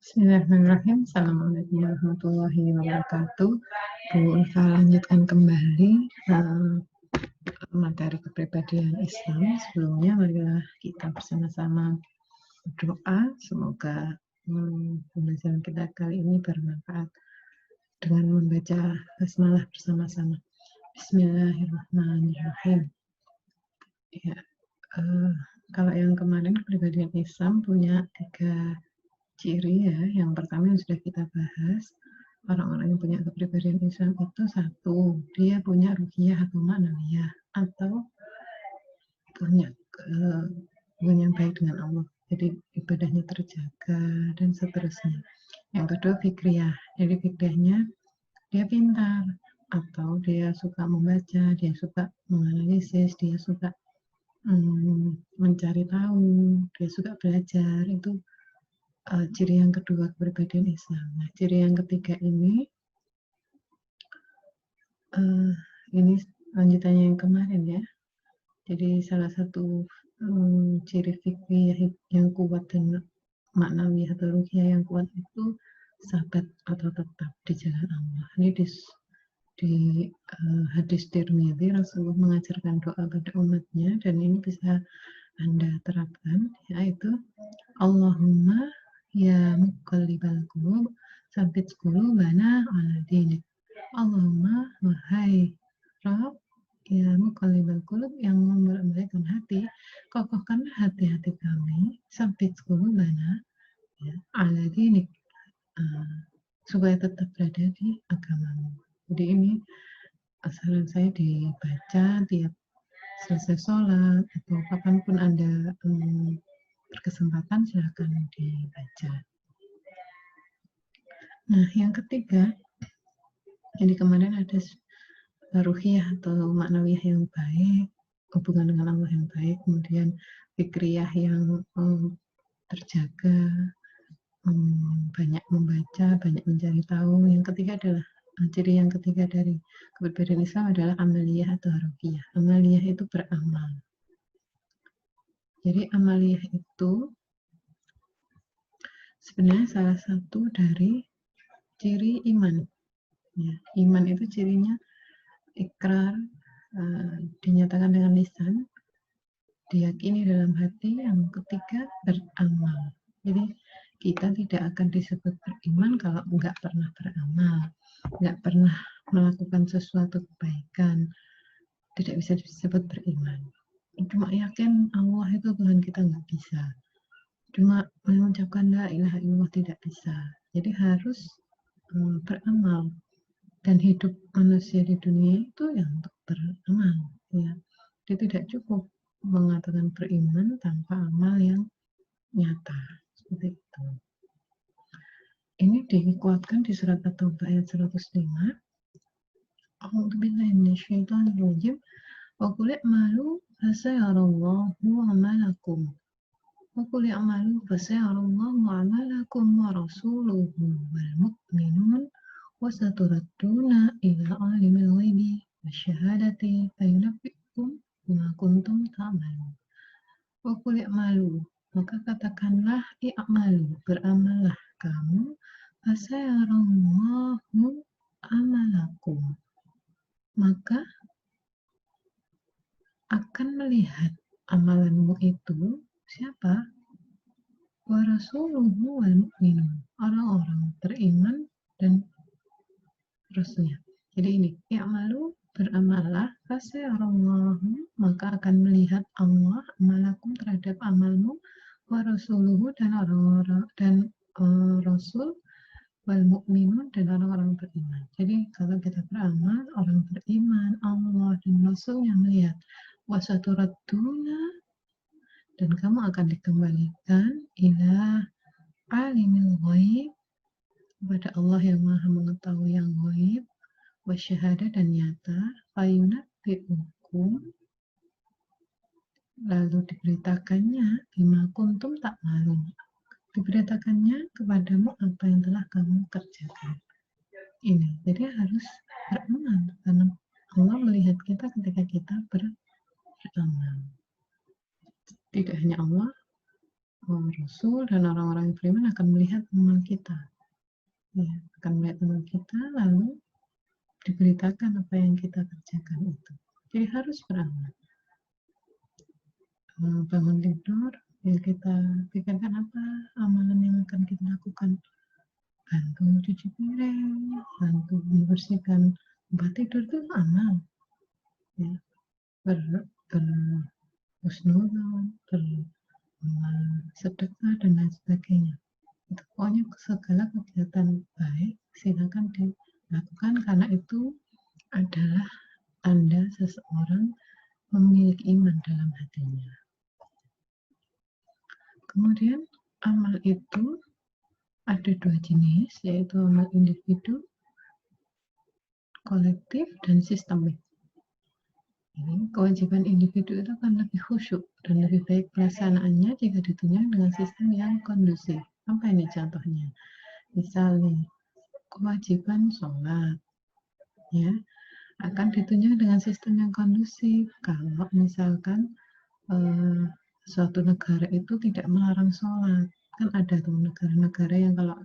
Bismillahirrahmanirrahim. Assalamualaikum warahmatullahi wabarakatuh. Bu Ulfa lanjutkan kembali materi kepribadian Islam. Sebelumnya marilah kita bersama-sama berdoa. Semoga pembelajaran kita kali ini bermanfaat dengan membaca basmalah bersama-sama. Bismillahirrahmanirrahim. Ya, kalau yang kemarin kepribadian Islam punya 3 ciri ya. Yang pertama yang sudah kita bahas, orang-orang yang punya kepribadian Islam itu satu, dia punya ruhiyah atau ma'nawiyah, atau punya hubungan yang baik dengan Allah. Jadi ibadahnya terjaga dan seterusnya. Yang kedua fikriyah. Jadi fikriyahnya dia pintar, atau dia suka membaca, dia suka menganalisis, dia suka mencari tahu, dia suka belajar. Itu ciri yang kedua kepribadian Islam. Nah, ciri yang ketiga ini lanjutannya yang kemarin ya. Jadi salah satu ciri fikih yang kuat dan maknawi atau ruhiyah yang kuat itu sabat atau tetap di jalan Allah. Ini di hadis Tirmidzi, Rasulullah mengajarkan doa pada umatnya, dan ini bisa Anda terapkan, yaitu Allahumma ya muqallibal qulub tsabbit qulubana ala dinik. Allahumma, wahai Rabb ya muqallibal qulub, yang membolak-balikkan hati, kokohkanlah hati-hati kami, tsabbit qulubana ya, ala dinik, supaya tetap berada di agamamu. Jadi ini saran saya dibaca tiap selesai sholat atau kapanpun Anda berkesempatan, silakan dibaca. Nah, yang ketiga, jadi kemarin ada ruhiyah atau maknawiyah yang baik, hubungan dengan Allah yang baik, kemudian fikriyah yang terjaga, banyak membaca, banyak mencari tahu. Yang ketiga adalah ciri yang ketiga dari kepribadian Islam adalah amaliyah atau harokiyah. Amaliyah itu beramal. Jadi amaliyah itu sebenarnya salah satu dari ciri iman. Ya, iman itu cirinya ikrar, dinyatakan dengan lisan, diyakini dalam hati, yang ketiga beramal. Jadi kita tidak akan disebut beriman kalau nggak pernah beramal, nggak pernah melakukan sesuatu kebaikan, tidak bisa disebut beriman. Cuma yakin Allah itu Tuhan kita, nggak bisa. Cuma mengucapkan la ilaha illallah tidak bisa. Jadi harus beramal. Dan hidup manusia di dunia itu yang untuk beramal, ya. Dia tidak cukup mengatakan beriman tanpa amal yang nyata, seperti itu. Ini dikuatkan di surat At-Taubah ayat 105. A'udzubillahi minasyaitonir rajim. Wa qul i'malu fasayarallahu 'amalakum. Wa qul i'malu fasayarallahu 'amalakum wa rasuluhu wal mu'minun wa saturadduna ila 'alimil ghaibi wasyahadati fayunabbi'ukum bima kuntum ta'malun. Wa qul i'malu, maka katakanlah i'malu, beramallah kamu, fasayarallahu amalakum, maka akan melihat amalanmu itu siapa? Wa rasuluhu wal mu'minun, orang-orang beriman dan Rasulnya. Jadi ini, i'malu, beramallah, fasayarallahu, maka akan melihat Allah amalakum, terhadap amalmu, wa rasuluhu, dan orang-orang dan Rasul, wal mu'minun, dan orang-orang beriman. Jadi kalau kita beramal, orang beriman, Allah dan Rasulnya melihat, wasaturadduna, dan kamu akan dikembalikan ila alimil ghaib, kepada Allah yang maha mengetahui yang ghaib, wasyahada, dan nyata, fayunabbi'ukum, lalu diberitakannya, bima kuntum ta'malun, diberitakannya kepadamu apa yang telah kamu kerjakan. Ini, jadi harus beramal, karena Allah melihat kita ketika kita beramal. Tidak hanya Allah Rasul dan orang-orang yang beriman akan melihat amal kita. Ya, akan melihat amal kita, lalu diberitakan apa yang kita kerjakan itu. Jadi harus beramal. Bangun tidur, ya kita pikirkan apa amalan yang akan kita lakukan. Bantu cuci piring, bantu membersihkan tempat tidur itu amal. Ya, berhusnuzon, sedekah dan lain sebagainya. Itu pokoknya segala kegiatan baik silakan dilakukan karena itu adalah tanda seseorang memiliki iman dalam hatinya. Kemudian amal itu ada dua jenis, yaitu amal individu, kolektif, dan sistemik. Jadi, kewajiban individu itu akan lebih khusyuk dan lebih baik pelaksanaannya jika ditunjang dengan sistem yang kondusif. Apa ini contohnya? Misalnya, kewajiban sholat, ya, akan ditunjang dengan sistem yang kondusif. Kalau misalkan suatu negara itu tidak melarang sholat, kan ada tuh negara-negara yang kalau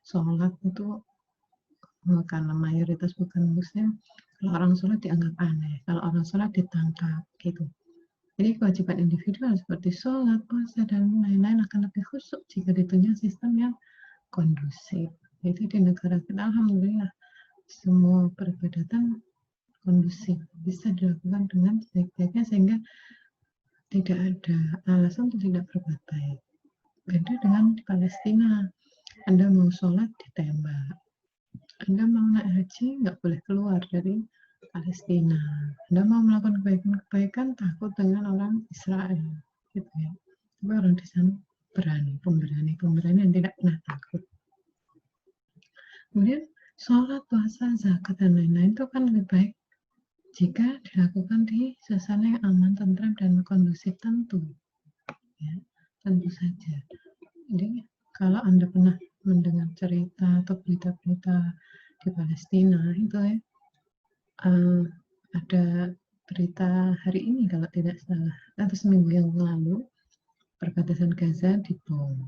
sholat itu karena mayoritas bukan muslim, kalau orang sholat dianggap aneh, kalau orang sholat ditangkap gitu. Jadi kewajiban individu seperti sholat, puasa, dan lain-lain akan lebih khusyuk jika ditunjang sistem yang kondusif. Jadi di negara kita alhamdulillah semua peribadatan kondusif, bisa dilakukan dengan sebaik-baiknya sehingga tidak ada alasan untuk tidak berbuat baik. Beda dengan di Palestina, Anda mau sholat ditembak, Anda mau naik haji nggak boleh keluar dari Palestina, Anda mau melakukan kebaikan takut dengan orang Israel, gitu ya. Tapi orang di sana berani, pemberani yang tidak pernah takut. Kemudian sholat, puasa, zakat, dan lain-lain itu kan lebih baik jika dilakukan di suasana yang aman, tentram, dan kondusif tentu. Ya, tentu saja. Jadi kalau Anda pernah mendengar cerita atau berita-berita di Palestina itu ya, ada berita hari ini kalau tidak salah, atau seminggu yang lalu, perbatasan Gaza dibom.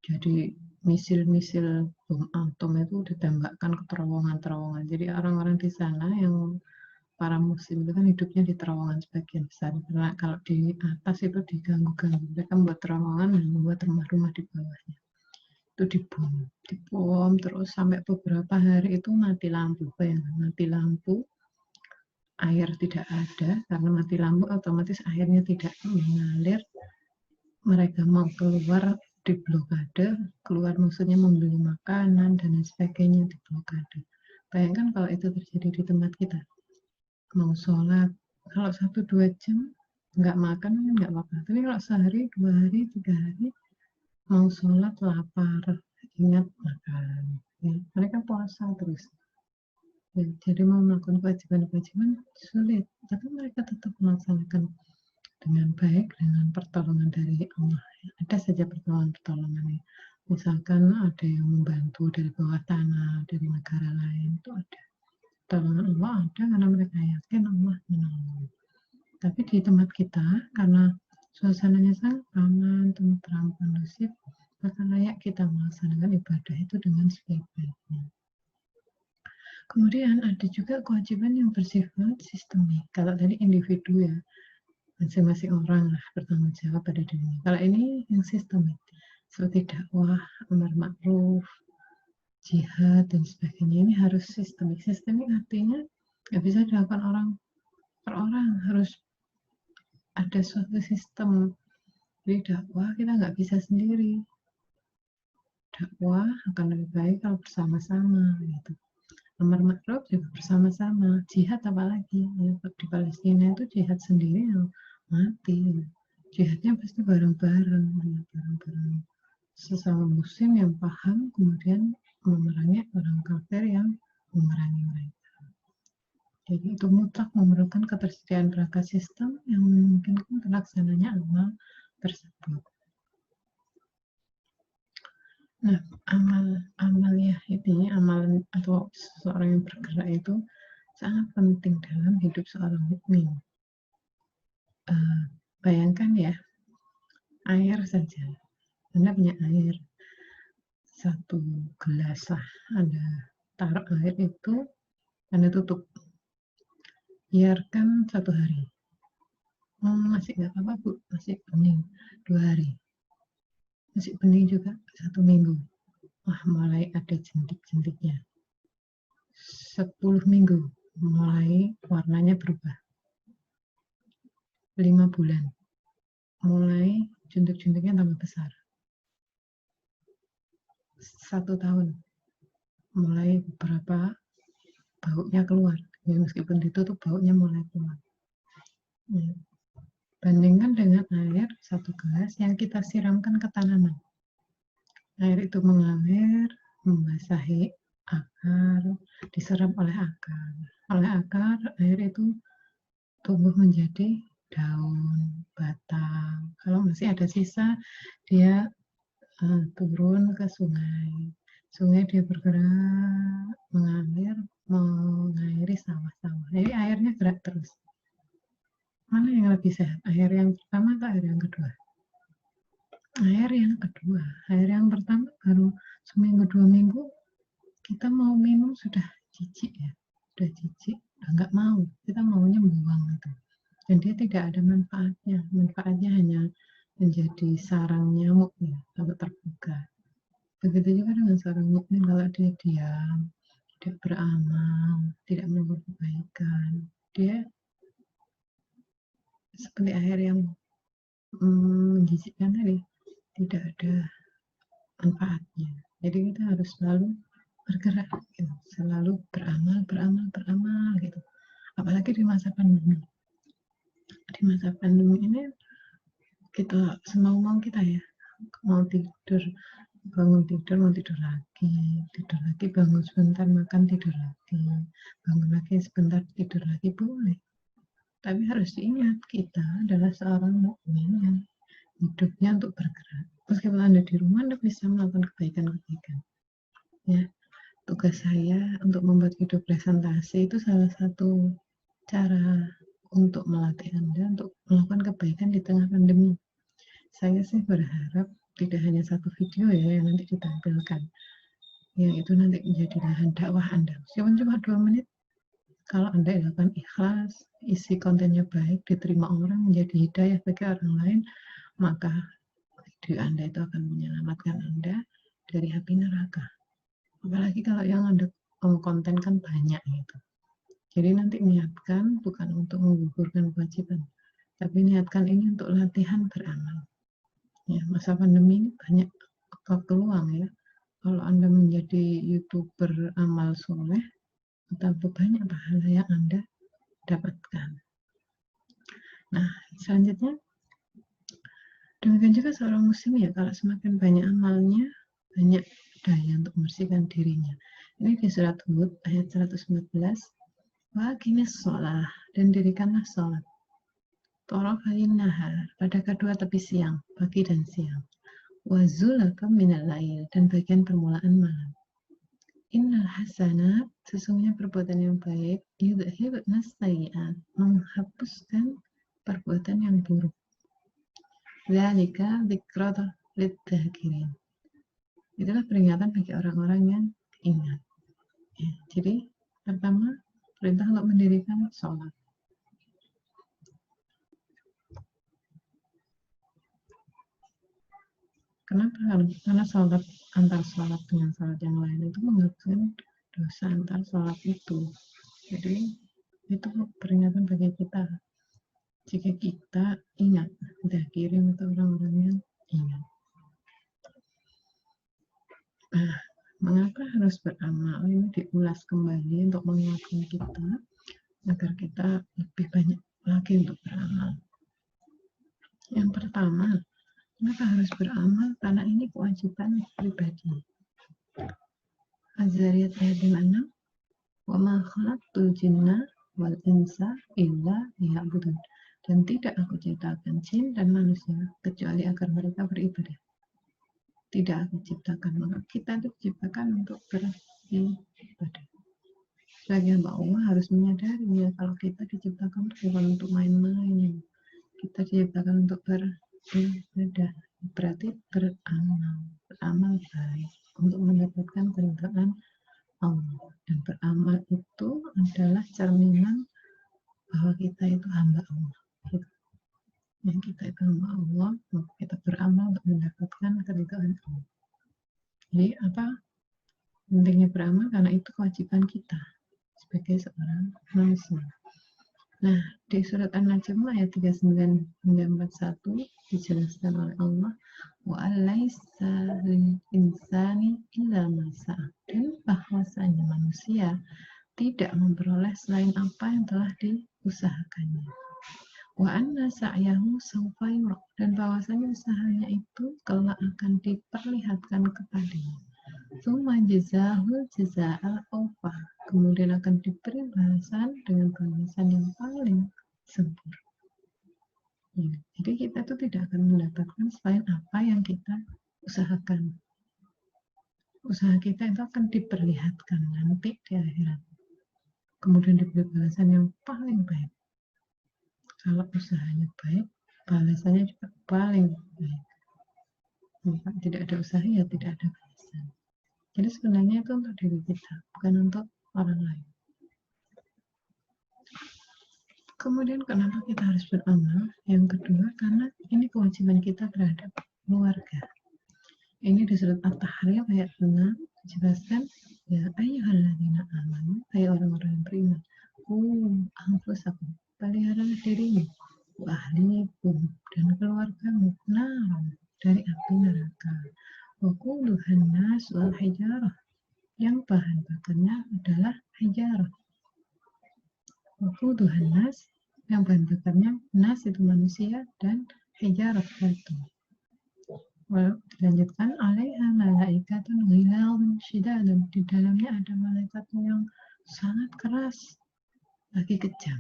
Jadi misil-misil bom atom itu ditembakkan ke terowongan-terowongan. Jadi orang-orang di sana yang para muslim itu kan hidupnya di terowongan sebagian besar. Karena kalau di atas itu diganggu-ganggu. Mereka membuat terowongan dan membuat rumah-rumah di bawahnya. Itu dibom terus sampai beberapa hari itu mati lampu. Bayangkan, mati lampu, air tidak ada, karena mati lampu otomatis airnya tidak mengalir. Mereka mau keluar di blokade, keluar maksudnya membeli makanan dan lain sebagainya di blokade. Bayangkan kalau itu terjadi di tempat kita, mau sholat, kalau 1-2 jam nggak makan kan nggak apa-apa, tapi kalau sehari, 2 hari, 3 hari mau sholat lapar, ingat makan, ya. Mereka puasa terus, ya. Jadi mau melakukan kewajiban-kewajiban sulit, tapi mereka tetap melaksanakan dengan baik, dengan pertolongan dari Allah. Ada saja pertolongan-pertolongan. Misalkan ada yang membantu dari bawah tanah, dari negara lain, itu ada. Pertolongan Allah ada karena mereka yakin Allah menolong. Tapi di tempat kita, karena suasananya sangat aman, tentram, kondusif, maka layak kita melaksanakan ibadah itu dengan sebaik-baiknya. Kemudian ada juga kewajiban yang bersifat sistemik. Kalau tadi individu ya, masing-masing orang lah bertanggung jawab pada dirinya. Kalau ini yang sistemik, seperti dakwah, amar ma'ruf, jihad, dan sebagainya, ini harus sistemik. Sistemik artinya nggak bisa dilakukan orang per orang, harus ada suatu sistem. Jadi dakwah kita nggak bisa sendiri. Dakwah akan lebih baik kalau bersama-sama gitu. Amar ma'ruf juga bersama-sama. Jihad apalagi ya, di Palestina itu jihad sendiri yang mati. Jihadnya pasti bareng-bareng, bareng-bareng sesama muslim yang paham, kemudian memerangi orang kafir yang memerangi mereka. Jadi itu mutlak memerlukan ketersediaan perangkat sistem yang memungkinkan terlaksananya amal tersebut. Nah, amaliyah ini, amalan atau seseorang yang bergerak itu sangat penting dalam hidup seorang mukmin. Bayangkan ya, air saja. Anda punya air 1 gelas lah, Anda taruh air itu, Anda tutup, biarkan 1 hari. Masih nggak apa-apa Bu, masih bening 2 hari, masih bening juga 1 minggu. Wah, mulai ada jentik-jentiknya. 10 minggu, mulai warnanya berubah. 5 bulan, mulai jentik-jentiknya tambah besar. 1 tahun, mulai beberapa baunya keluar. Ya, meskipun ditutup, baunya mulai keluar. Ya. Bandingkan dengan air 1 gelas yang kita siramkan ke tanaman. Air itu mengalir, membasahi akar, diserap oleh akar. Oleh akar, air itu tumbuh menjadi daun, batang. Kalau masih ada sisa, dia turun ke sungai. Sungai dia bergerak, mengalir, mengairi sawah-sawah. Jadi airnya gerak terus. Mana yang lebih sehat? Air yang pertama atau air yang kedua? Air yang kedua. Air yang pertama baru seminggu 2 minggu kita mau minum sudah jijik ya, sudah jijik, udah nggak mau, kita maunya buang itu. Dan dia tidak ada manfaatnya hanya menjadi sarang nyamuk ya, kalau terbuka. Begitu juga dengan seorang mukmin, kalau dia diam, tidak beramal, tidak melakukan kebaikan, dia seperti air yang menjijikkan tadi, tidak ada manfaatnya. Jadi kita harus selalu bergerak, gitu. Selalu beramal gitu. Apalagi di masa pandemi. Di masa pandemi ini kita semau-mau kita ya, mau tidur, bangun tidur, mau tidur lagi, bangun sebentar, makan, tidur lagi, bangun lagi sebentar, tidur lagi, boleh. Tapi harus diingat, kita adalah seorang mukmin yang hidupnya untuk bergerak. Meskipun Anda di rumah, Anda bisa melakukan kebaikan-kebaikan. Ya, tugas saya untuk membuat video presentasi itu salah satu cara untuk melatih Anda untuk melakukan kebaikan di tengah pandemi. Saya sih berharap tidak hanya 1 video ya yang nanti ditampilkan, yang itu nanti menjadi lahan dakwah Anda. Meskipun cuma 2 menit, kalau Anda lakukan ikhlas, isi kontennya baik, diterima orang, menjadi hidayah bagi orang lain, maka video Anda itu akan menyelamatkan Anda dari api neraka. Apalagi kalau yang Anda kontenkan banyak gitu. Jadi nanti niatkan bukan untuk menggugurkan kewajiban, tapi niatkan ini untuk latihan beramal. Ya, masa pandemi ini banyak peluang ya. Kalau Anda menjadi YouTuber amal soleh, betapa banyak pahala yang Anda dapatkan. Nah, selanjutnya, demikian juga seorang muslim ya, kalau semakin banyak amalnya, banyak daya untuk membersihkan dirinya. Ini di surat Hud ayat 114, Waqimis sholah, dan dirikanlah sholat. Torofain nahar, pada kedua tepi siang, pagi dan siang. Wazulaka minal lail, dan bagian permulaan malam. Innal hasanat, sesungguhnya perbuatan yang baik, yudhibna sayyi'at, menghapuskan perbuatan yang buruk. Dzalika dzikrata lidzakirin. Itulah peringatan bagi orang-orang yang ingat. Ya, jadi pertama, perintah untuk mendirikan sholat. Kenapa? Karena sholat, antar sholat dengan sholat yang lain itu menghapuskan dosa antar sholat itu. Jadi itu peringatan bagi kita. Jika kita ingat, udah kirim untuk orang-orang yang ingat. Nah, mengapa harus beramal? Ini diulas kembali untuk mengingatkan kita agar kita lebih banyak lagi untuk beramal. Yang pertama, kenapa harus beramal? Karena ini kewajiban pribadi. Az-Zariyat ayat 56, wa ma khalaqtul jinna wal insa illa liya'budun. Dan tidak aku ciptakan jin dan manusia kecuali agar mereka beribadah. Tidak aku ciptakan, maka kita itu diciptakan untuk beribadah. Sebagai hamba Allah harus menyadari ya, kalau kita diciptakan bukan untuk main-main. Kita diciptakan untuk beribadah. beribadah, berarti beramal baik untuk mendapatkan keridhaan Allah. Dan beramal itu adalah cerminan bahwa kita itu hamba Allah. Yang kita itu hamba Allah, maka kita beramal untuk mendapatkan keridhaan Allah. Jadi apa pentingnya beramal? Karena itu kewajiban kita sebagai seorang manusia. Nah, di surat An-Najm ayat 39 hingga 41 dijelaskan oleh Allah, wa alaysa lil insani illa ma sa'a, dan bahwasanya manusia tidak memperoleh selain apa yang telah diusahakannya. Wa anna sa'yahu sawfa yura, dan bahwasanya usahanya itu kelak akan diperlihatkan kepadanya. Tsumma jazahul jaza'al awfa, kemudian akan diberi balasan dengan balasan yang paling sempurna. Ya, jadi kita itu tidak akan mendapatkan selain apa yang kita usahakan. Usaha kita itu akan diperlihatkan nanti di akhirat. Kemudian diberi balasan yang paling baik. Kalau usahanya baik, balasannya juga paling baik. Tidak ada usaha, ya tidak ada balasan. Jadi sebenarnya itu untuk diri kita, bukan untuk orang lain. Kemudian kenapa kita harus beramal? Yang kedua, karena ini kewajiban kita terhadap keluarga. Ini di surat At-Tahrim ayat 6 dijelaskan, ya ayyuhalladzina amanu, hai orang-orang yang beriman, anfusakum, peliharalah dirimu, wa ahlikum, dan keluargamu, naran, dari api neraka, wa quduhan nas wal hijarah, yang bahan bakarnya adalah hijarah. Wa quduhan nas, yang bahan bakarnya nas itu manusia, dan hijarah batu. Dilanjutkan, alaiha malaikatun ghiladun syidadun, di dalamnya ada malaikat yang sangat keras lagi kejam.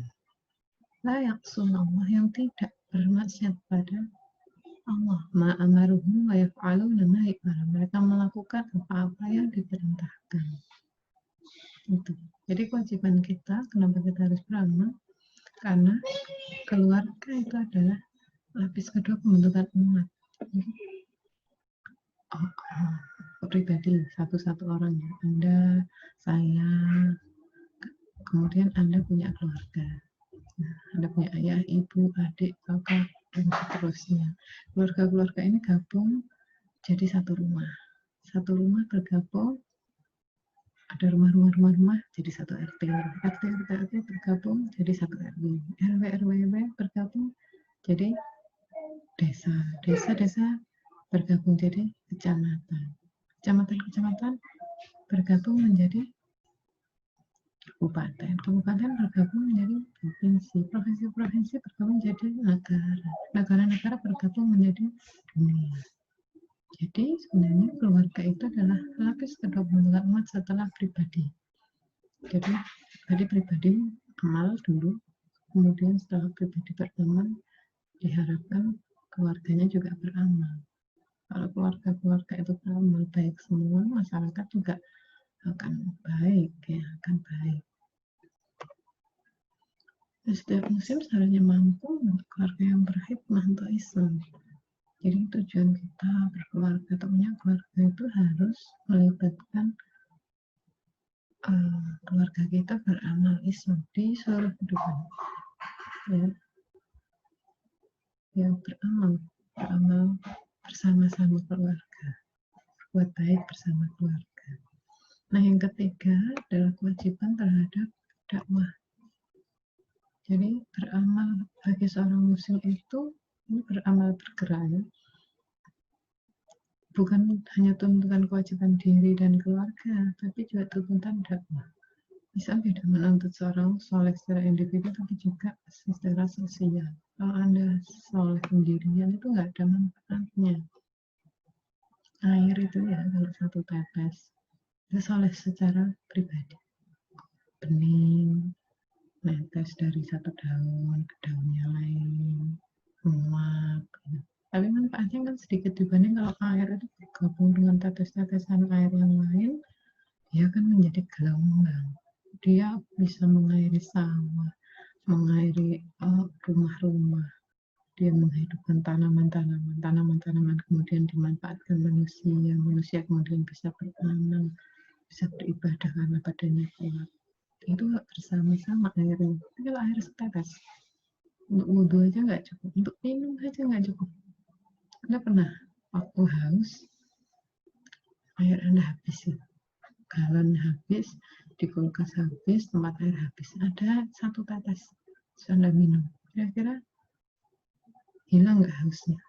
La ya'sunallah, yang tidak bermaksiat pada Allah, ma amaruhum wa yaf'aluna ma yu'marun, mereka melakukan apa-apa yang diperintahkan. Itu. Jadi kewajiban kita, kenapa kita harus beramal? Karena keluarga itu adalah lapis kedua pembentukan umat. Pribadi, satu-satu orang, ya. Anda, saya, kemudian Anda punya keluarga. Nah, Anda punya ayah, ibu, adik, kakak, dan seterusnya. Keluarga-keluarga ini gabung jadi satu rumah. Satu rumah bergabung, ada rumah-rumah jadi satu RT. RT bergabung jadi satu RW. RW bergabung jadi desa. Desa bergabung jadi kecamatan. Kecamatan bergabung menjadi kabupaten. Kabupaten bergabung menjadi provinsi. Provinsi bergabung menjadi negara. Negara bergabung menjadi dunia. Jadi sebenarnya keluarga itu adalah lapis kedua pembentukan umat setelah pribadi. Jadi pribadi amal dulu, kemudian setelah pribadi beramal, diharapkan keluarganya juga beramal. Kalau keluarga itu beramal baik semua, masyarakat juga akan baik, ya, akan baik. Setiap muslim seharusnya mampu membuat keluarga yang berhikmah untuk Islam. Jadi tujuan kita berkeluarga atau punya keluarga itu harus melibatkan keluarga kita beramal Islam di seluruh kehidupan. Ya, beramal bersama-sama keluarga, berbuat baik bersama keluarga. Nah, yang ketiga adalah kewajiban terhadap dakwah. Jadi beramal bagi seorang muslim itu beramal bergerak, bukan hanya tuntutan kewajiban diri dan keluarga, tapi juga tuntutan dakwah. Islam tidak menuntut seorang soleh secara individu, tapi juga secara sosial. Kalau Anda soleh sendirian itu nggak ada manfaatnya. Air itu ya kalau satu tetes, itu soleh secara pribadi. Bening, netes dari satu daun ke daun yang lain, menguap. Tapi manfaatnya kan sedikit dibanding kalau air itu bergabung dengan tetes-tetesan air yang lain, dia kan menjadi gelombang. Dia bisa mengairi sawah, mengairi rumah-rumah, dia menghidupkan tanaman-tanaman kemudian dimanfaatkan manusia, manusia kemudian bisa bertanam, bisa beribadah karena badannya kuat. Itu bersama-sama airnya. Kalau air setetes, untuk wudhu aja nggak cukup, untuk minum aja nggak cukup. Anda pernah waktu haus, air Anda habis ya, galon habis, di kulkas habis, tempat air habis, ada satu tetes, Anda minum, kira-kira hilang nggak hausnya?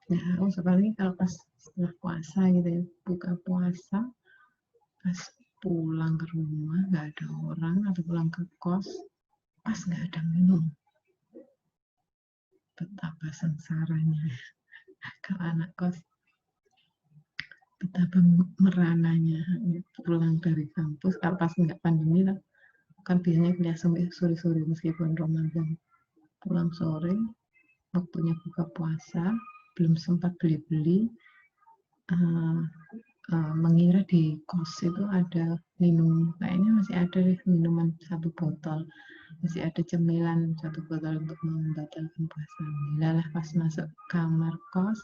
Ya haus, apalagi kalau pas setelah puasa gitu ya, buka puasa, pas pulang ke rumah nggak ada orang atau pulang ke kos, pas nggak ada minum, betapa sengsaranya kalau anak kos, betapa merananya pulang dari kampus. Kalau pas nggak pandemi lah, kan biasanya kuliah sampai sore-sore meskipun Ramadan, pulang sore waktunya buka puasa, belum sempat beli-beli, mengira di kos itu ada minum, kayaknya masih ada minuman satu botol, masih ada cemilan satu botol untuk membatalkan puasa. Lalah pas masuk kamar kos,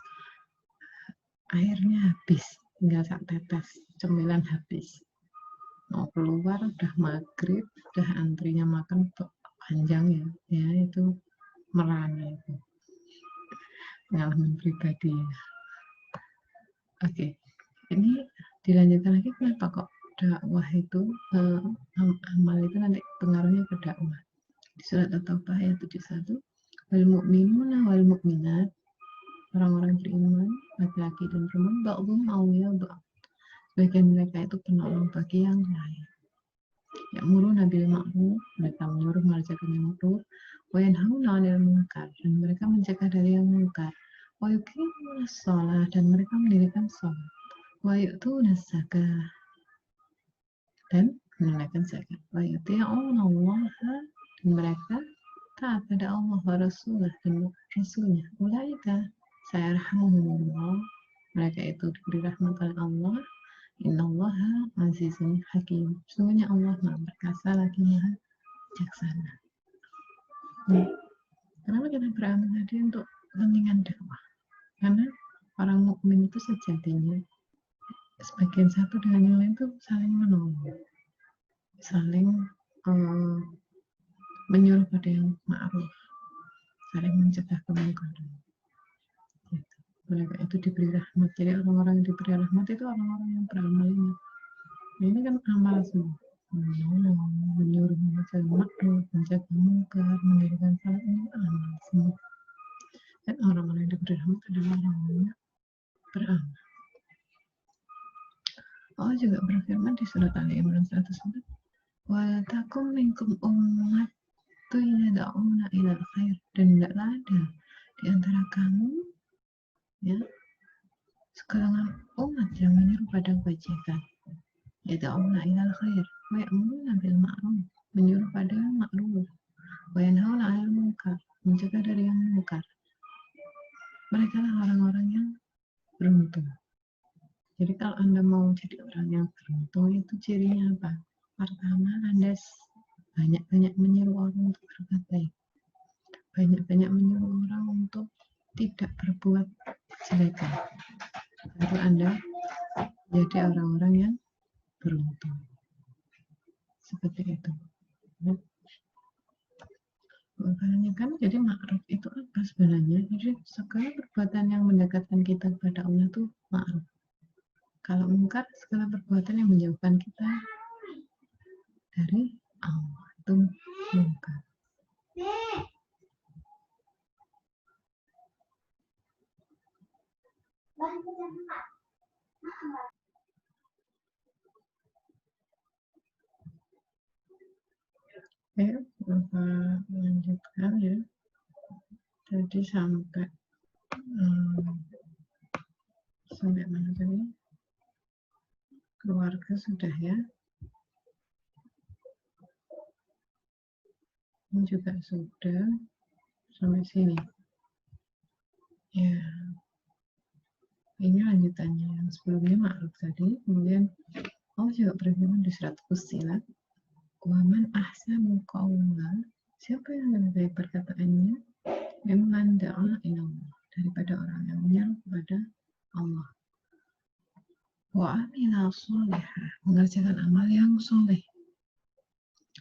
airnya habis, tinggal sak tetes, cemilan habis. Mau keluar udah maghrib, udah antrinya makan panjang ya, ya itu merana itu. Pengalaman pribadi. Oke, ini dilanjutkan lagi, kenapa kok dakwah itu amal itu nanti pengaruhnya ke dakwah. Di surat At-Taubah ayat 71, wal mu'minuna wal mu'minat, orang-orang beriman laki-laki dan perempuan, ba'dhum awliya ba'd, sebagian mereka itu penolong bagi yang lain. Ya'muruna bil ma'ruf, mereka menyuruh mengerjakan yang ma'ruf, wa yanhauna 'anil munkar, dan mereka mencegah dari yang munkar, wa yuqimuna shalah, dan mereka mendirikan shalat, wa yu'tuna zakah, dan menunaikan zakat, wa yuti'una Allah, dan mereka taat pada Allah wa Rasulah dan Rasulnya. Ulaika sayarhamuhumullah, mereka itu diberi rahmat oleh Allah. Innallaha azizun hakim, sesungguhnya Allah maha perkasa lagi maha bijaksana. Kenapa kita beramal tadi untuk kepentingan dakwah? Karena orang mukmin itu sejatinya sebagian satu dengan yang lain itu saling menolong, saling menyuruh pada yang ma'ruf, saling mencegah kemungkaran. Gitu. Mereka itu diberi rahmat. Jadi orang-orang yang diberi rahmat itu orang-orang yang beramal ini. Nah, ini kan amal semua. Menyuruh mengerjakan ma'ruf, mencegah mungkar, mendirikan salat, ini amal semua. Dan orang-orang yang diberi rahmat adalah orang-orang yang beramal. Allah juga berfirman di surat Ali Imran 104, wa takum minkum ummatun yad'una ilal khair, dan tidaklah ada di antara kamu ya sekarang umat yang menyeru pada kebajikan, yad'una ilal khair wa ya'muruna bil ma'ruf, menyuruh pada yang ma'ruf, wa yanhauna 'anil munkar, mencegah dari yang munkar. Mereka lah orang-orang yang beruntung. Jadi kalau Anda mau jadi orang yang beruntung, itu cirinya apa? Pertama, Anda banyak-banyak menyuruh orang untuk berbuat baik, banyak-banyak menyuruh orang untuk tidak berbuat kejelekan. Baru Anda jadi orang-orang yang beruntung. Seperti itu. Makanya kan jadi ma'ruf itu apa sebenarnya? Jadi segala perbuatan yang mendekatkan kita kepada Allah itu ma'ruf. Kalau mungkar, segala perbuatan yang menjauhkan kita dari Allah itu mungkar. Ya, Bapak lanjutkan ya. Jadi sampai mana tadi? Keluarga sudah ya. Ini juga sudah sampai sini. Ya, ini lanjutannya yang sebelumnya ma'ruf tadi. Kemudian Allah juga berfirman di surat Fussilat, wa man ahsanu qawlan, Siapa yang lebih baik perkataannya? Mimman da'a ilallah, daripada orang yang menyeru kepada Allah. Wa amila sholihah, mengerjakan amal yang soleh.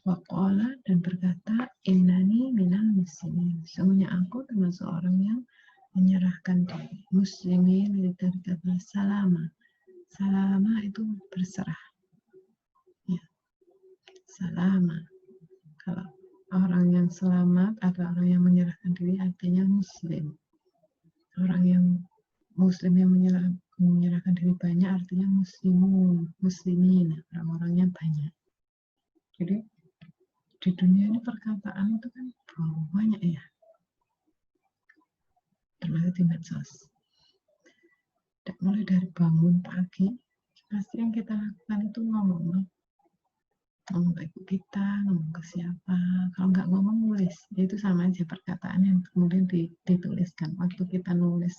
Wa qala, dan berkata, innani minal muslimin, sesungguhnya aku termasuk orang yang menyerahkan diri. Muslimin dari kata salama. Salama itu berserah. Ya, salama. Kalau orang yang selamat atau orang yang menyerahkan diri artinya muslim. Orang yang muslim yang menyerahkan diri banyak artinya muslimin, orang-orangnya banyak. Jadi di dunia ini perkataan itu kan banyak ya, termasuk di medsos. Mulai dari bangun pagi, pasti yang kita lakukan itu ngomong ke ibu kita, ngomong ke siapa. Kalau nggak ngomong, nulis. Itu sama aja perkataan yang kemudian dituliskan. Waktu kita nulis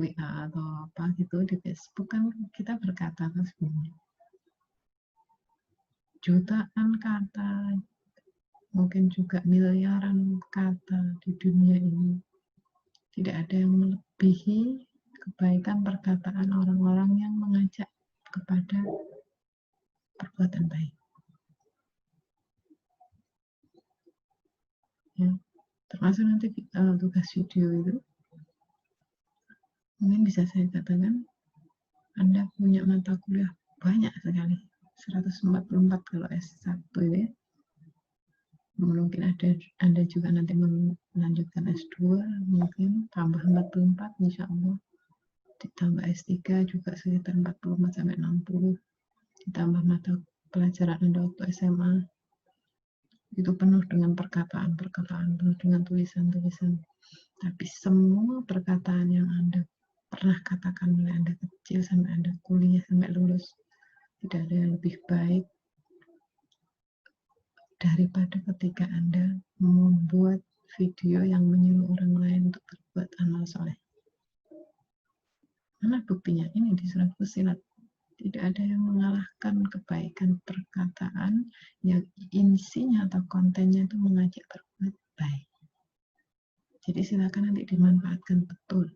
WA atau apa gitu di Facebook kan kita berkata kan sebenarnya. Jutaan kata, mungkin juga miliaran kata di dunia ini. Tidak ada yang melebihi kebaikan perkataan orang-orang yang mengajak kepada perbuatan baik. Ya, termasuk nanti tugas video itu, mungkin bisa saya katakan Anda punya mata kuliah banyak sekali, 144 kalau S1 ya. Mungkin Anda juga nanti melanjutkan S2, mungkin tambah 44 insya Allah, ditambah S3 juga sekitar 44-60, ditambah mata pelajaran Anda waktu SMA, itu penuh dengan perkataan-perkataan, penuh dengan tulisan-tulisan. Tapi semua perkataan yang Anda pernah katakan mulai Anda kecil sampai Anda kuliah, sampai lulus, tidak ada yang lebih baik daripada ketika Anda membuat video yang menyuruh orang lain untuk berbuat amal soleh. Mana buktinya? Ini di surat Fussilat. Tidak ada yang mengalahkan kebaikan perkataan yang isinya atau kontennya itu mengajak berbuat baik. Jadi silakan nanti dimanfaatkan betul.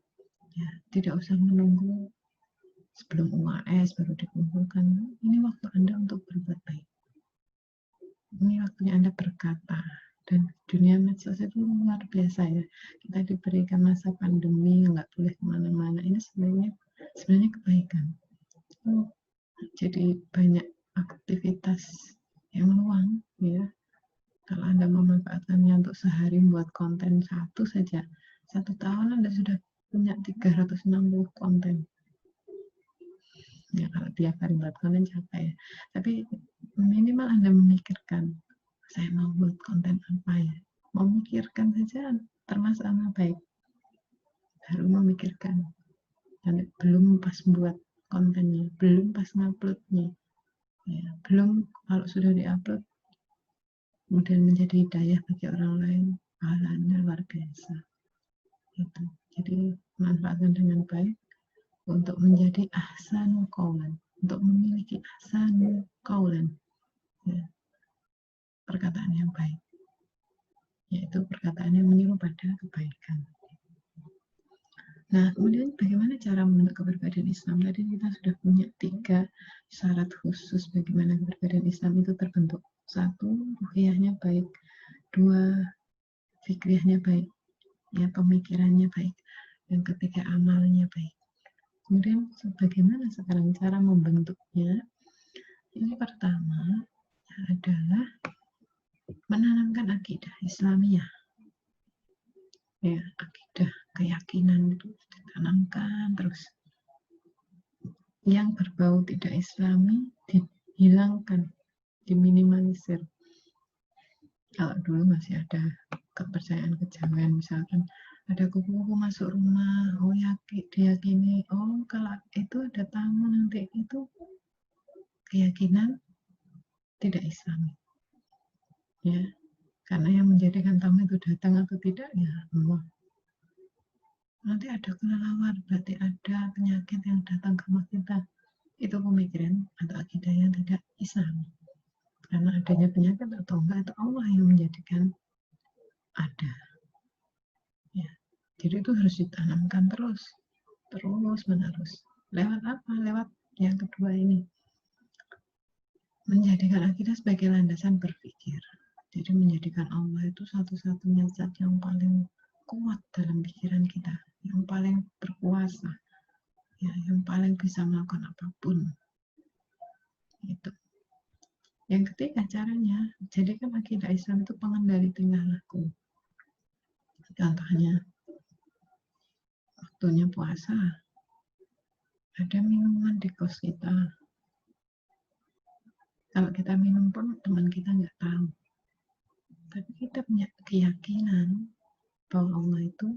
Ya, tidak usah menunggu sebelum UAS baru dikumpulkan. Ini waktu Anda untuk berbuat baik. Ini waktunya Anda berkata. Dan dunia medsos itu luar biasa ya. Kita diberikan masa pandemi, nggak boleh kemana-mana. Ini sebenarnya kebaikan. Jadi banyak aktivitas yang luang ya. Kalau Anda memanfaatkannya untuk sehari buat konten satu saja, 1 tahun Anda sudah punya 360 konten. Ya kalau tiap hari buat konten capek ya. Tapi minimal Anda memikirkan, saya mau buat konten apa ya. Memikirkan saja termasuk amal baik. Baru memikirkan. Dan belum pas buat kontennya, belum pas nguploadnya. Ya, belum kalau sudah diupload kemudian menjadi hidayah bagi orang lain, pahalanya luar biasa. Gitu. Jadi manfaatkan dengan baik untuk menjadi ahsanu qaulan, untuk memiliki ahsanu qaulan, ya, perkataan yang baik, yaitu perkataan yang menyuruh pada kebaikan. Nah, kemudian bagaimana cara membentuk kepribadian Islam? Tadi kita sudah punya 3 syarat khusus bagaimana kepribadian Islam itu terbentuk. 1, ruhiyahnya baik. 2, fikriyahnya baik. Ya, pemikirannya baik. Yang ketiga, amalnya baik. Kemudian bagaimana sekarang cara membentuknya? Ini pertama adalah menanamkan akidah Islamiyah. Ya, akidah, keyakinan itu ditanamkan terus. Yang berbau tidak Islami dihilangkan, diminimalisir. Kalau dulu masih ada kepercayaan kejawen, misalkan ada kupu-kupu masuk rumah, oh diyakini, oh kalau itu ada tamu nanti, itu keyakinan tidak Islami. Ya, karena yang menjadikan tamu itu datang atau tidak, ya Allah. Nanti ada kelelawar, berarti ada penyakit yang datang ke rumah kita. Itu pemikiran atau akidah yang tidak Islami. Karena adanya penyakit atau enggak, itu Allah yang menjadikan ada. Ya. Jadi itu harus ditanamkan terus menerus. Lewat apa? Lewat yang kedua ini. Menjadikan akidah sebagai landasan berpikir. Jadi menjadikan Allah itu satu-satunya zat yang paling kuat dalam pikiran kita, yang paling berkuasa, ya, yang paling bisa melakukan apapun. Itu. Yang ketiga caranya, jadikan akidah Islam itu pengendali tingkah laku. Contohnya, waktunya puasa, ada minuman di kos kita. Kalau kita minum pun teman kita nggak tahu. Tapi kita punya keyakinan bahwa Allah itu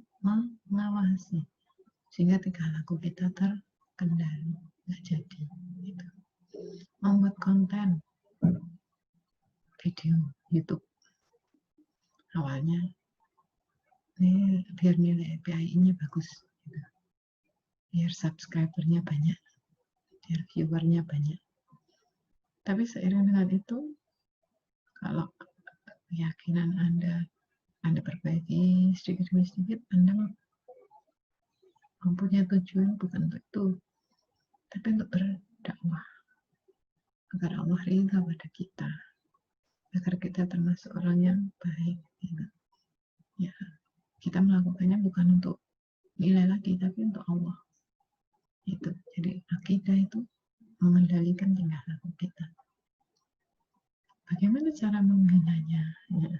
mengawasi. Sehingga tingkah laku kita terkendali. Nggak jadi. Gitu. Membuat konten video YouTube. Awalnya, ini biar nilai PAI-nya bagus. Gitu. Biar subscribernya banyak. Biar viewernya banyak. Tapi seiring dengan itu, kalau keyakinan Anda perbaiki sedikit demi sedikit, Anda mempunyai tujuan bukan untuk itu, tapi untuk berdakwah agar Allah ridha pada kita, agar kita termasuk orang yang baik. Ya, kita melakukannya bukan untuk nilai lagi, tapi untuk Allah. Itu. Jadi akidah itu mengendalikan tingkah laku kita. Bagaimana cara membinanya? Ya.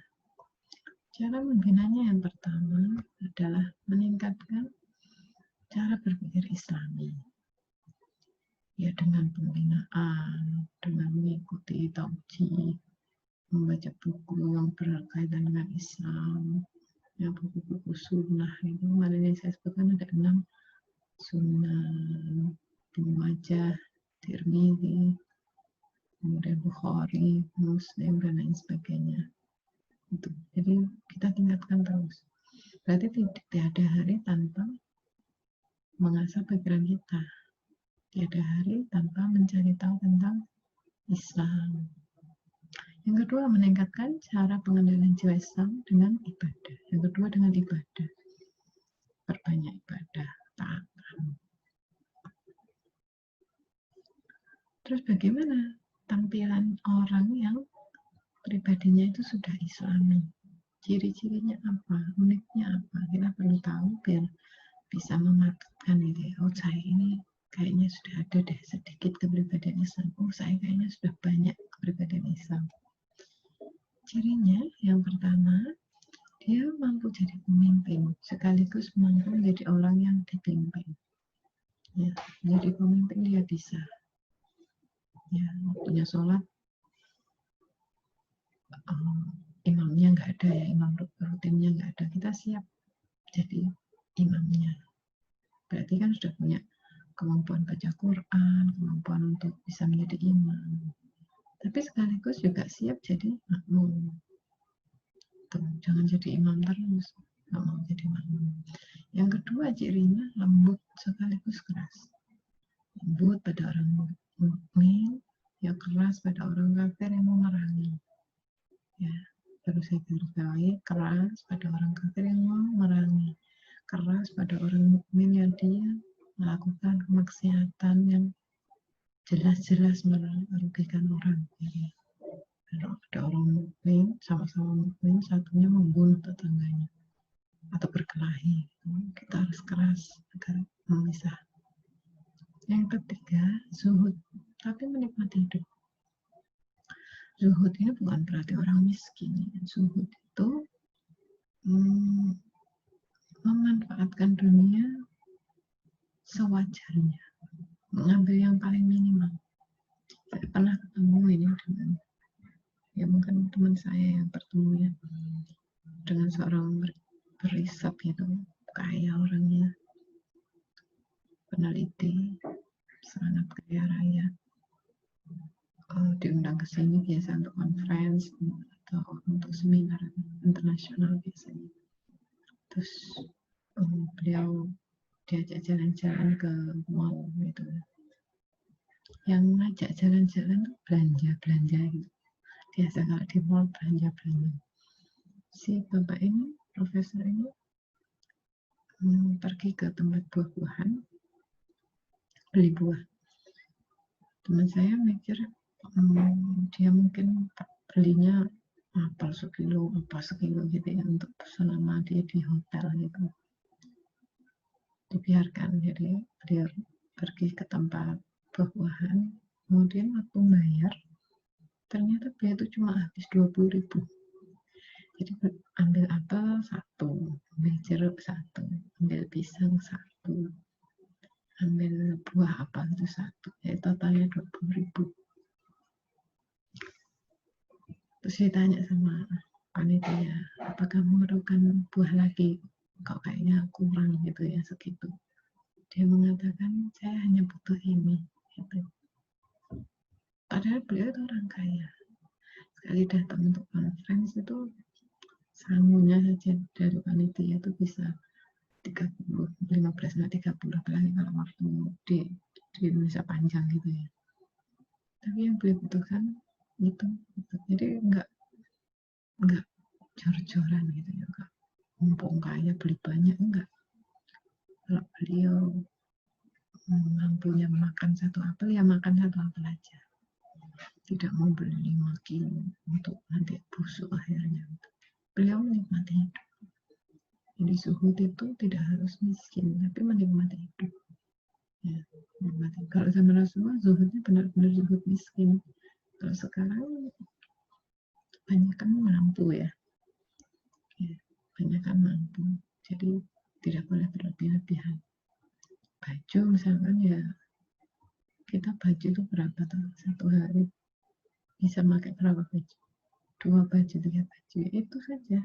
Cara membinanya yang pertama adalah meningkatkan cara berpikir Islami. Ya, dengan pembinaan, dengan mengikuti tauji, membaca buku yang berkaitan dengan Islam, ya, buku-buku sunnah itu kemarin yang saya sebutkan ada 6 sunnah, Ibnu Majah, Tirmidzi, kemudian Bukhari, Muslim, dan lain sebagainya. Itu. Jadi kita tingkatkan terus. Berarti tidak ada hari tanpa mengasah pikiran kita. Tiada hari tanpa mencari tahu tentang Islam. Yang kedua, meningkatkan cara pengendalian jiwa Islam dengan ibadah. Yang kedua, dengan ibadah. Perbanyak ibadah, taatan. Terus bagaimana tampilan orang yang pribadinya itu sudah Islami? Ciri-cirinya apa? Uniknya apa? Kita perlu tahu biar bisa mematutkan gitu ya. Oh, saya ini kayaknya sudah ada deh sedikit kepribadian Islam. Oh, saya kayaknya sudah banyak kepribadian Islam. Cirinya yang pertama, dia mampu jadi pemimpin, sekaligus mampu menjadi orang yang dipimpin. Ya, jadi pemimpin dia bisa. Ya, waktunya sholat, imamnya nggak ada ya, imam rutinnya nggak ada. Kita siap jadi imamnya. Berarti kan sudah punya kemampuan baca Quran, kemampuan untuk bisa menjadi imam. Tapi sekaligus juga siap jadi makmum. Tuh, jangan jadi imam terus, nggak mau jadi makmum. Yang kedua cirinya lembut sekaligus keras. Lembut pada orang mukmin, ya keras pada orang kafir yang mau memerangi. Ya, terus saya garis keras pada orang kafir yang mau memerangi. Keras pada orang mukmin yang dia melakukan kemaksiatan yang jelas-jelas merugikan orang. Ya. Kalau ada orang mukmin, sama-sama mukmin, satunya membunuh tetangganya atau berkelahi, kita harus keras agar memisah. Yang ketiga, zuhud, tapi menikmati hidup. Zuhud ini bukan berarti orang miskin. Zuhud itu memanfaatkan dunia sewajarnya, mengambil yang paling minimal. Saya pernah ketemu ini dengan, ya mungkin teman saya yang bertemu ya, dengan seorang berisap gitu, kaya orangnya, peneliti, sangat kaya raya. Diundang ke sini biasa untuk conference atau untuk seminar internasional biasanya. Terus beliau diajak jalan-jalan ke mall gitu. Yang ngajak jalan-jalan tuh belanja gitu. Biasa kalau di mall belanja. si bapak ini, profesor ini, pergi ke tempat buah-buahan, beli buah. Teman saya mikir, dia mungkin belinya apel sekilo, apa sekilo gitu ya, untuk selama dia di hotel gitu. Dibiarkan, jadi dia pergi ke tempat buah-buahan, kemudian waktu bayar, ternyata dia itu cuma habis 20.000. Jadi ambil apel 1, ambil jeruk 1, ambil pisang 1, ambil buah apa itu 1, jadi totalnya 20.000. Terus ditanya sama panitia, apa kamu memerlukan buah lagi? Kok kayaknya kurang gitu ya, segitu. Dia mengatakan, saya hanya butuh ini. Gitu. Padahal beliau itu orang kaya. Sekali datang untuk conference itu, sangunya saja dari panitia itu bisa 30, 15, 30, apalagi kalau waktu di Indonesia panjang gitu ya. Tapi yang beliau butuhkan itu. Jadi enggak jor-joran gitu ya, enggak mumpung kaya beli banyak, enggak. Kalau beliau mampunya makan satu apel, ya makan satu apel aja. Tidak mau beli 5 kilo untuk nanti busuk akhirnya. Beliau menikmati hidup. Jadi zuhud itu tidak harus miskin, tapi menikmati hidup. Ya, menikmati. Kalau zaman Rasulullah, zuhudnya benar-benar zuhud miskin. Kalau sekarang banyak kan mampu ya, banyak kan mampu. Jadi tidak boleh berlebih-lebihan. Baju misalkan ya, kita baju itu berapa tuh satu hari, bisa pakai berapa baju, 2 baju, 3 baju, itu saja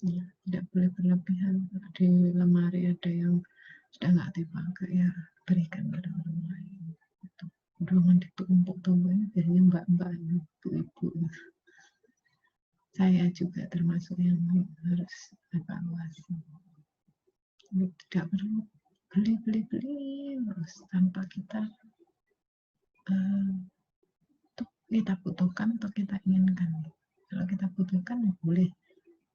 ya, tidak boleh berlebihan. Di lemari ada yang sudah nggak dipakai, ya berikan pada orang lain. Itu ruangan ditumpuk-tumpuknya biasanya mbak-mbak, ibu-ibu. Saya juga termasuk yang harus evaluasi. Tidak perlu beli terus tanpa kita kita butuhkan atau kita inginkan. Kalau kita butuhkan ya boleh,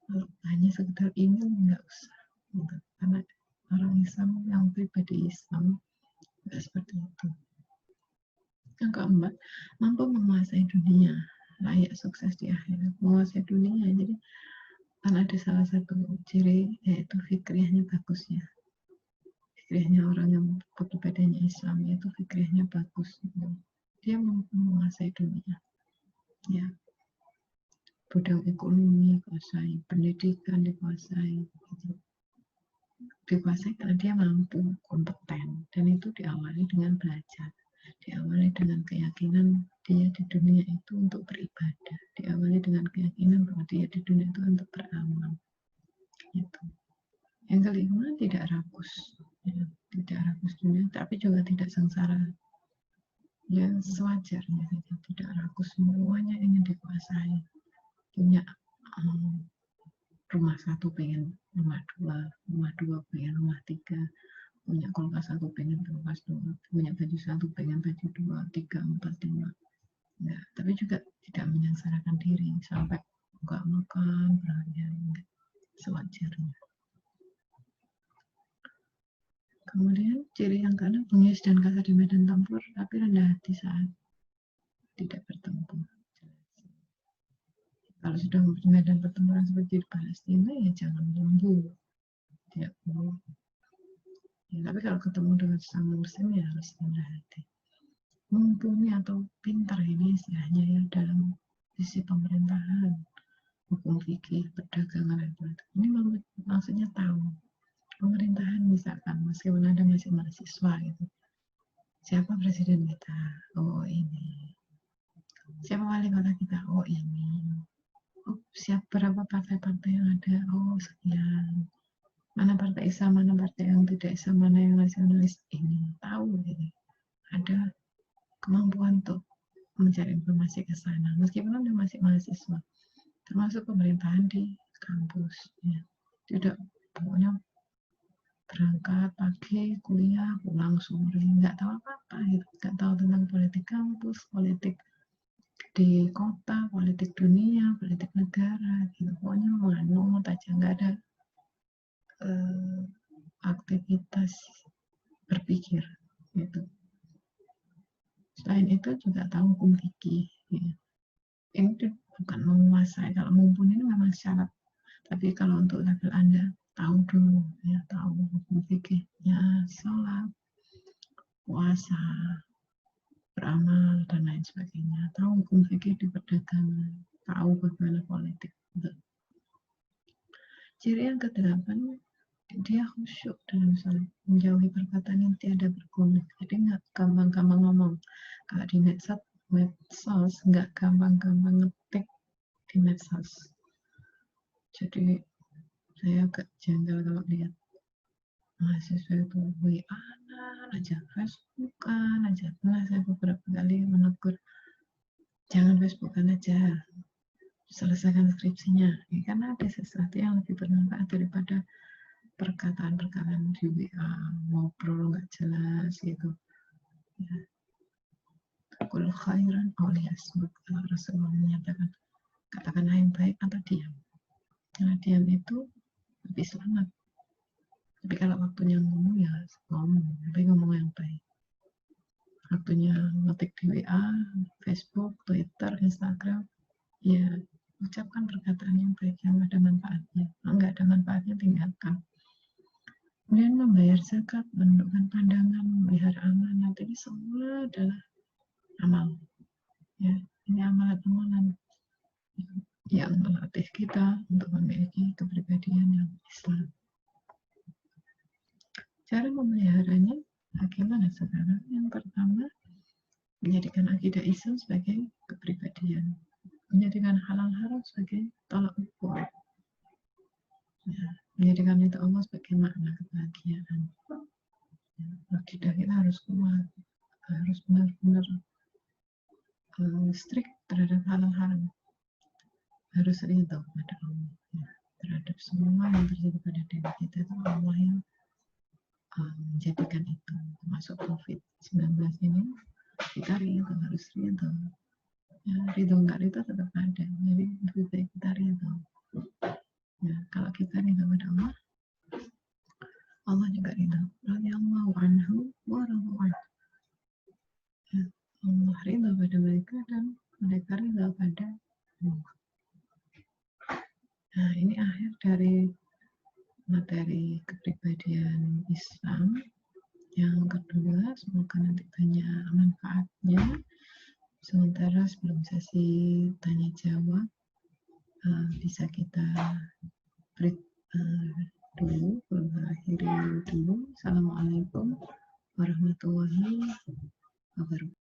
kalau hanya sekedar ingin nggak usah gitu. Karena orang Islam yang pribadi Islam nggak seperti itu. Yang keempat, mampu menguasai dunia, layak sukses di akhirat, menguasai dunia. Jadi kan ada salah satu ciri, yaitu fikrihnya bagus ya. Fikrihnya orang yang pribadinya Islam itu fikrihnya bagus. Dia mampu menguasai dunia. Ya, bidang ekonomi dikuasai, pendidikan dikuasai, gitu. Dikuasai karena dia mampu, kompeten, dan itu diawali dengan belajar, diawali dengan keyakinan dia di dunia itu untuk beribadah, diawali dengan keyakinan bahwa dia di dunia itu untuk beramal. Gitu. Yang kelima, tidak rakus, ya, tidak rakus dunia, tapi juga tidak sengsara. Ya sewajarnya, tidak rakus, semuanya ingin dikuasai, punya rumah 1 pengen rumah 2 pengen rumah 3, punya kulkas 1 pengen kulkas 2, punya baju 1 pengen baju 2, 3, 4, 5. Enggak, tapi juga tidak menyengsarakan diri sampai enggak makan berhari-hari, sewajarnya. Kemudian ciri yang keenam, bengis dan kasar di medan tempur, tapi rendah hati saat tidak bertempur. Kalau sudah di medan pertempuran seperti di Palestina, ya jangan lembut, tidak perlu. Ya, tapi kalau ketemu dengan sesama muslim ya harus rendah hati. Mumpuni atau pintar ini istilahnya ya dalam sisi pemerintahan, hukum fikih, perdagangan, dan politik. Ini maksudnya tahu pemerintahan, misalkan meskipun ada masih mahasiswa gitu. Siapa presiden kita? Oh ini. Siapa wali kota kita? Oh ini. Oh, berapa partai-partai yang ada? Oh sekian. Mana partai Islam, mana partai yang tidak Islam, mana yang nasionalis, ini tahu ini. Ada kemampuan untuk mencari informasi ke sana, meskipun ada masih mahasiswa, termasuk pemerintahan di kampus. Ya. Tidak, pokoknya berangkat pagi, kuliah, pulang sore, nggak tahu apa-apa, gitu. Nggak tahu tentang politik kampus, politik di kota, politik dunia, politik negara, gitu. Pokoknya manut aja, nggak ada aktivitas berpikir, gitu. Selain itu juga tahu hukum fikih. Ya. Ini bukan menguasai, kalau mumpuni ini memang syarat. Tapi kalau untuk level Anda, tahu dulu, ya, tahu hukum fikihnya, sholat, puasa, beramal, dan lain sebagainya. Tahu hukum fikih di perdagangan, tahu bagaimana politik. Ciri yang ke-8, dia khusyuk dalam sholat, menjauhi perkataan yang tiada berguna. Jadi nggak gampang-gampang ngomong. Kalau di medsos nggak gampang-gampang ngetik di medsos. Jadi saya agak jengkel kalau lihat mahasiswa itu WA-an aja, Facebook-an aja. Nah, saya beberapa kali menegur, jangan Facebook-an aja, selesaikan skripsinya. Ya, karena ada sesuatu yang lebih bermanfaat daripada perkataan-perkataan di WA, ngobrol nggak jelas gitu. Ya. Kul khairan awliyasmut. Rasulullah menyatakan, katakanlah yang baik atau diam. Karena diam itu lebih selamat. Tapi kalau waktunya ngomong, ya ngomong, tapi ngomong yang baik. Waktunya ngetik di WA, Facebook, Twitter, Instagram, ya ucapkan perkataan yang baik, yang ada manfaatnya. Kalau nggak ada manfaatnya, tinggalkan. Kemudian membayar zakat, menundukkan pandangan, memelihara amanat, ini semua adalah amal. Ya, ini amalan-amalan yang melatih kita untuk memiliki kepribadian yang Islam. Cara memeliharanya bagaimana sekarang? Yang pertama, menjadikan akidah Islam sebagai kepribadian, menjadikan halal haram sebagai tolak ukur, ya, menjadikan itu Allah sebagai makna kebahagiaan. Ya, akidah kita harus kuat, harus benar-benar strict terhadap halal haram, harus ridho pada Allah, ya, terhadap semua yang terjadi pada diri kita. Itu Allah yang menjadikan itu, termasuk COVID-19 ini, kita ridho, harus ridho. Ya, ridho nggak ridho tetap ada, jadi lebih baik kita ridho. Ya, kalau kita ridho pada Allah, Allah juga ridho. Radhiyallahu anhu wa radu anhu. Ya, Allah ridho pada mereka dan mereka ridho pada Allah. Nah, ini akhir dari materi kepribadian Islam. Yang kedua, semoga nanti banyak manfaatnya. Sementara sebelum sesi tanya jawab, bisa kita break dulu, akhiri dulu. Assalamualaikum warahmatullahi wabarakatuh.